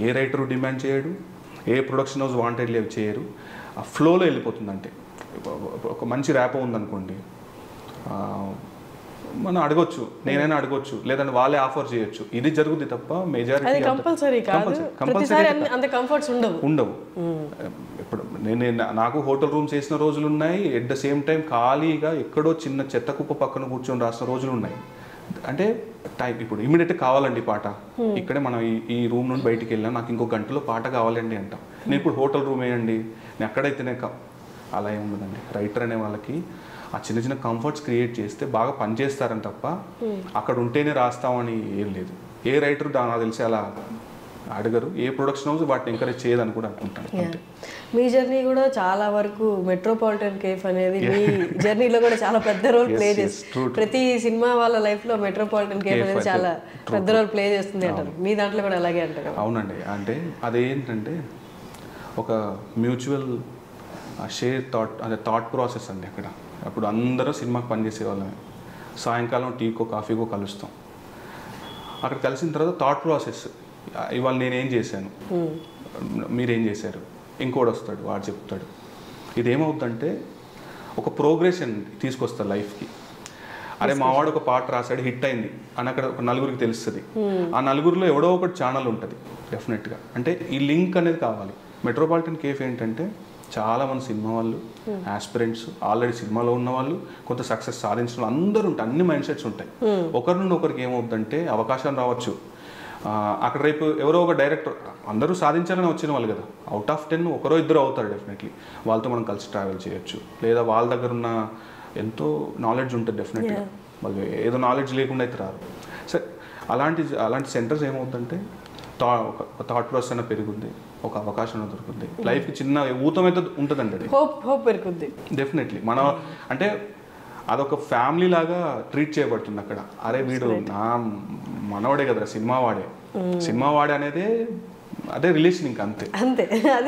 ఏ రైటరు డిమాండ్ చేయడు, ఏ ప్రొడక్షన్ హౌస్ వాంటెడ్లీ అవి చేయరు. ఆ ఫ్లోలో వెళ్ళిపోతుంది. అంటే ఒక మంచి ర్యాప్ ఉందనుకోండి, మనం అడగొచ్చు, నేనైనా అడగొచ్చు, లేదంటే వాళ్ళే ఆఫర్ చేయొచ్చు, ఇది జరుగుద్ది తప్ప మెజారిటీ ఉండవు. ఇప్పుడు నాకు హోటల్ రూమ్స్ వేసిన రోజులు ఉన్నాయి, ఎట్ ద సేమ్ టైం ఖాళీగా ఎక్కడో చిన్న చెత్త కుప్ప పక్కన కూర్చొని రాసిన రోజులు ఉన్నాయి. అంటే టైం ఇప్పుడు ఇమీడియట్గా కావాలండి పాట, ఇక్కడే మనం ఈ రూమ్ నుండి బయటికి వెళ్ళాం, నాకు ఇంకో గంటలో పాట కావాలండి అంటాం. నేను ఇప్పుడు హోటల్ రూమ్ వేయండి, నేను ఎక్కడైతేనే అలా ఏముండదండి. రైటర్ అనే వాళ్ళకి ఆ చిన్న కంఫర్ట్స్ క్రియేట్ చేస్తే బాగా పనిచేస్తారని తప్ప అక్కడ ఉంటేనే రాస్తామని ఏం లేదు. ఏ రైటర్ నాకు తెలిసి అలా అడగరు, ఏ ప్రొడక్షన్ హౌస్ వాటిని ఎంకరేజ్ చేయదని కూడా అనుకుంటాను. మీ జర్నీ కూడా చాలా వరకు మెట్రోపాలిటన్ కేఫ్ అనేది మీ జర్నీలో కూడా చాలా పెద్ద రోల్ ప్లే చేస్తుంది. ప్రతి సినిమా వాళ్ళ లైఫ్లో మెట్రోపాలిటన్ కేఫ్ అనేది చాలా పెద్ద రోల్ ప్లే చేస్తుంది అంటారు. మీ దాంట్లో కూడా అలాగే అంటారు. అవునండి. అంటే అదేంటంటే ఒక మ్యూచువల్ షేర్ థాట్ ప్రాసెస్ అండి. అప్పుడు అందరూ సినిమాకి పనిచేసే వాళ్ళమే, సాయంకాలం టీకో కాఫీకో కలుస్తాం. అక్కడ కలిసిన తర్వాత థాట్ ప్రాసెస్, ఇవాళ నేనేం చేశాను, మీరేం చేశారు, ఇంకోటి వస్తాడు వాడు చెప్తాడు. ఇదేమవుతుందంటే ఒక ప్రోగ్రెషన్ తీసుకొస్తారు లైఫ్కి. అరే మావాడు ఒక పాట రాశాడు, హిట్ అయింది అని అక్కడ ఒక నలుగురికి తెలుస్తుంది. ఆ నలుగురిలో ఎవడో ఒకటి ఛానల్ ఉంటుంది డెఫినెట్గా. అంటే ఈ లింక్ అనేది కావాలి. మెట్రోపాలిటన్ కేఫ్ ఏంటంటే చాలామంది సినిమా వాళ్ళు, ఆస్పిరెంట్స్, ఆల్రెడీ సినిమాలో ఉన్న వాళ్ళు, కొంత సక్సెస్ సాధించిన అందరూ ఉంటాయి, అన్ని మైండ్ సెట్స్ ఉంటాయి. ఒకరి నుండి ఒకరికి ఏమవుతుందంటే అవకాశం రావచ్చు. అక్కడ రేపు ఎవరో ఒక డైరెక్టర్, అందరూ సాధించాలని వచ్చిన వాళ్ళు కదా, అవుట్ ఆఫ్ 10 ఒకరో ఇద్దరు అవుతారు డెఫినెట్లీ. వాళ్ళతో మనం కలిసి ట్రావెల్ చేయొచ్చు, లేదా వాళ్ళ దగ్గర ఉన్న ఎంతో నాలెడ్జ్ ఉంటుంది డెఫినెట్గా. వాళ్ళు ఏదో నాలెడ్జ్ లేకుండా అయితే రారు. సరే అలాంటి సెంటర్స్ ఏమవుతుందంటే థాట్ ప్రాసెస్ అయినా పెరుగుద్ది, ఒక అవకాశం దొరుకుతుంది, లైఫ్కి చిన్న ఊతం అయితే ఉంటుందండి. అది హోప్ పెరుగుద్ది డెఫినెట్లీ. మనం అంటే అదొక ఫ్యామిలీ లాగా ట్రీట్ చేయబడుతుంది అక్కడ. అరే వీడు నా మనవాడే కదా, సినిమా వాడే అనేది అదే రిలేషన్. ఇంకా అంతే.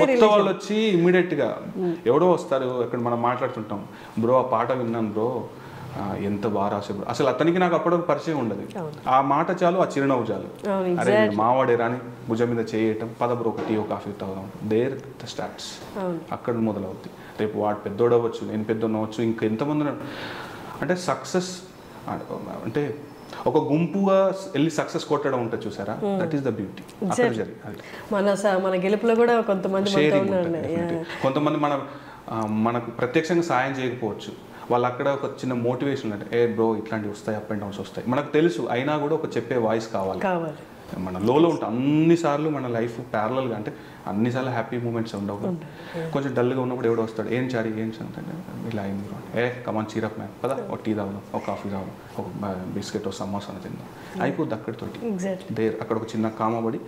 కొత్త వాళ్ళు వచ్చి ఇమ్మీడియట్గా ఎవడో వస్తారు, అక్కడ మనం మాట్లాడుతుంటాం, బ్రో ఆ పాట విన్నాను బ్రో, ఎంత బాగా రాసేవాడు అసలు. అతనికి నాకు అప్పటికి పరిచయం ఉండదు. ఆ మాట చాలు, ఆ చిరునవ్వు చాలు. అరే మావాడే రాని భుజం మీద చేయటం, పద బ్రో ఒక టీ ఒక కాఫీ తాగుదాం, దేర్ ద స్టార్ట్స్. అక్కడ మొదలవుద్ది. రేపు వాడు పెద్దోడవచ్చు, నేను పెద్దోడవచ్చు, ఇంకా ఎంతమంది అంటే సక్సెస్ అంటే ఒక గుంపుగా వెళ్ళి సక్సెస్ కొట్టడం ఉంటుంది చూసారా, దట్ ఈస్ ద బ్యూటీ. మన గెలుపులో కూడా కొంతమంది కొంతమంది మనకు ప్రత్యక్షంగా సాయం చేయకపోవచ్చు, వాళ్ళు అక్కడ ఒక చిన్న మోటివేషన్ అంటే బ్రో ఇట్లాంటివి వస్తాయి, అప్ అండ్ డౌన్స్ వస్తాయి, మనకు తెలుసు, అయినా కూడా ఒక చెప్పే వాయిస్ కావాలి. మన లోలో ఉంటాం అన్నిసార్లు, మన లైఫ్ ప్యారలల్గా అంటే అన్నిసార్లు హ్యాపీ మూమెంట్స్ ఉండవు. కొంచెం డల్గా ఉన్నప్పుడు ఎవడో వస్తాడు, ఏం చారి ఏం అంటే ఇలా అయింది, కమాన్ చీరప్ మ్యాన్ పదా, ఒక టీ తాగుదాం, ఒక కాఫీ తాగుదాం, ఒక బిస్కెట్ ఒక సమోసా తిందాం, అయిపోద్ది అక్కడితోటి. అక్కడ ఒక చిన్న కామబడి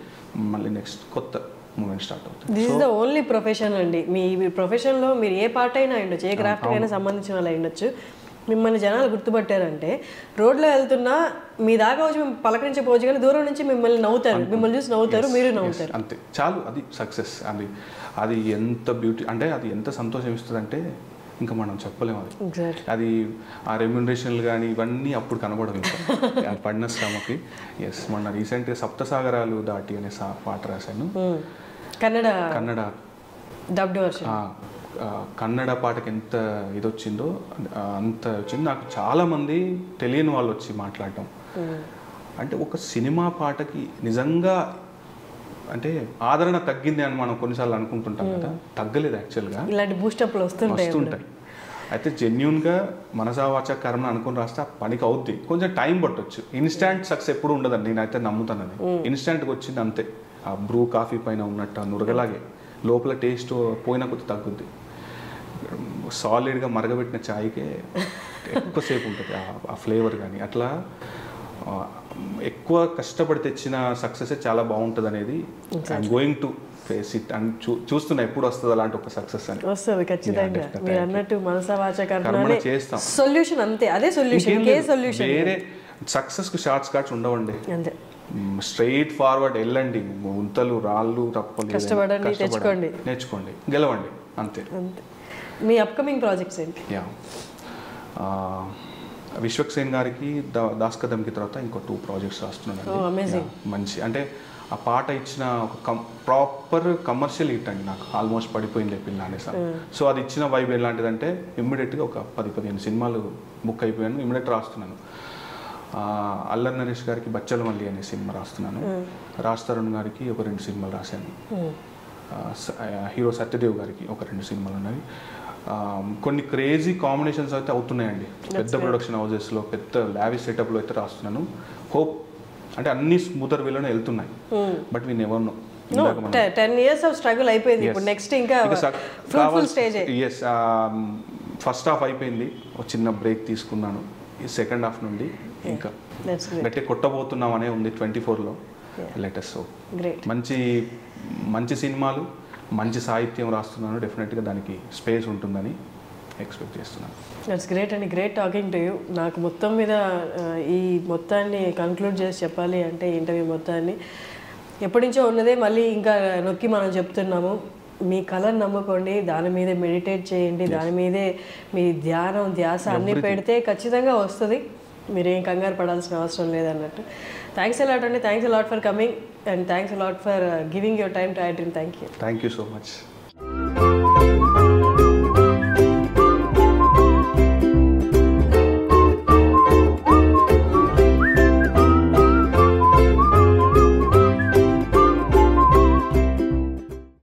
మళ్ళీ నెక్స్ట్ కొత్త మూమెంట్ స్టార్ట్ అవుతుంది. This is the only profession అండి. మీ ప్రొఫెషన్లో మీరు ఏ పార్ట్ అయినా ఉండొచ్చు, ఏ క్రాఫ్ట్ అయినా సంబంధించిన వాళ్ళు ఉండొచ్చు. మిమ్మల్ని జనాలు గుర్తుపట్టారంటే రోడ్లో వెళ్తున్నా మీ దాకా వచ్చి మేము పలకరించకపోవచ్చు, కానీ దూరం నుంచి మిమ్మల్ని నవ్వుతారు, మిమ్మల్ని చూసి నవ్వుతారు, మీరు నవ్వుతారు, అంతే చాలు. అది సక్సెస్. అది ఎంత బ్యూటీ అంటే అది ఎంత సంతోషం ఇస్తుంది అంటే ఇంకా మనం చెప్పలేము. అది ఆ రెమ్యునరేషన్లు కానీ ఇవన్నీ అప్పుడు కనబడవు, ఇంకా పడిన శ్రమకి. ఎస్, మొన్న రీసెంట్గా సప్తసాగరాలు దాటి అనే పాట రాశాను, కన్నడ డబ్డ్ వర్షన్. కన్నడ పాటకి ఎంత ఇది వచ్చిందో అంత వచ్చింది. నాకు చాలామంది తెలియని వాళ్ళు వచ్చి మాట్లాడటం, అంటే ఒక సినిమా పాటకి నిజంగా అంటే ఆదరణ తగ్గింది అని మనం కొన్నిసార్లు అనుకుంటుంటాం కదా, తగ్గలేదు యాక్చువల్గా. ఇలాంటి బూస్టప్లు వస్తుంటాయి. అయితే జెన్యున్గా మనసా వాచ కర్మ అనుకుని రాస్తే ఆ పనికి అవుద్ది, కొంచెం టైం పట్టొచ్చు. ఇన్స్టాంట్ సక్సెస్ ఎప్పుడు ఉండదండి, నేనైతే నమ్ముతానని. ఇన్స్టాంట్గా వచ్చింది అంతే, ఆ బ్రూ కాఫీ పైన ఉన్నట్టు ఆ నురగలాగే లోపల టేస్ట్ పోయిన కొద్ది తగ్గుద్ది. సాలిడ్గా మరగబెట్టిన ఛాయ్కే ఎక్కువసేపు ఉంటుంది ఆ ఫ్లేవర్. కానీ అట్లా ఎక్కువ కష్టపడి తెచ్చిన సక్సెస్ చాలా బాగుంటుంది అనేది I'm going to face it అని చూస్తున్నా ఎప్పుడు వస్తుంది అలాంటి ఒక సక్సెస్ అని. వస్తుంది ఖచ్చితంగా. మీరు అన్నట్టు మనసా వాచ కర్మ చేస్తాం, సొల్యూషన్ అంతే, అదే సొల్యూషన్. వేరే సక్సెస్కి షార్ట్ కట్స్ ఉండవండి, స్ట్రైట్ ఫార్వర్డ్ వెళ్ళండి, ఉంతలు రాళ్ళు తప్పలు, కష్టపడండి, తెచ్చుకోండి, నేర్చుకోండి, గెలవండి, అంతే. మీ అప్కమింగ్ ప్రాజెక్ట్స్ ఏంటి? విశ్వక్సేన్ గారికి దాస్ కదమ్కి తర్వాత ఇంకో 2 ప్రాజెక్ట్స్ రాస్తున్నాను. మంచి అంటే ఆ పాట ఇచ్చిన ఒక ప్రాపర్ కమర్షియల్ హిట్ అండి, నాకు ఆల్మోస్ట్ పడిపోయింది పిల్ల అనేసా. సో అది ఇచ్చిన వైబ్ ఎలాంటిదంటే ఇమ్మీడియట్గా ఒక 10-15 సినిమాలు బుక్ అయిపోయాను, ఇమ్మీడియట్ రాస్తున్నాను. అల్లరి నరేష్ గారికి బచ్చల మల్లి అనే సినిమా రాస్తున్నాను, రాజ్ తరుణ్ గారికి ఒక 2 సినిమాలు రాశాను, హీరో సత్యదేవ్ గారికి ఒక 2 సినిమాలు ఉన్నాయి. కొన్ని క్రేజీ కాంబినేషన్స్ అయితే అవుతున్నాయండి, పెద్ద ప్రొడక్షన్ హౌసెస్లో పెద్ద లావిష్ సెటప్లో అయితే రాస్తున్నాను. హోప్ అంటే అన్ని స్మూతర్ వేలోనే వెళ్తున్నాయి, but we never know. 10 years of struggle అయిపోయింది, ఇప్పుడు నెక్స్ట్ ఇంకా fruitful stage. Yes, first half అయిపోయింది, ఒక చిన్న బ్రేక్ తీసుకున్నాను. ఈ సెకండ్ హాఫ్ నుండి ఇంకా గట్టి కొట్టబోతున్నాం అనే ఉంది 24లో. లెటెస్ట్ మంచి సినిమాలు, మంచి సాహిత్యం రాస్తున్నాను, డెఫినెట్గా దానికి స్పేస్ ఉంటుందని ఎక్స్పెక్ట్ చేస్తున్నాను. దట్స్ గ్రేట్ అండి, గ్రేట్ టాకింగ్ టు యూ. నాకు మొత్తం మీద ఈ మొత్తాన్ని కన్క్లూడ్ చేసి చెప్పాలి అంటే ఇంటర్వ్యూ మొత్తాన్ని ఎప్పటి నుంచో ఉన్నదే మళ్ళీ ఇంకా నొక్కి మనం చెప్తున్నాము. మీ కళను నమ్ముకోండి, దాని మీదే మెడిటేట్ చేయండి, దాని మీదే మీ ధ్యానం ధ్యాస అన్నీ పెడితే ఖచ్చితంగా వస్తుంది, మీరేం కంగారు పడాల్సిన అవసరం లేదన్నట్టు. థ్యాంక్స్ అలాట్ అండి, thanks a lot for coming and thanks a lot for giving your time to iDream. Thank you so much.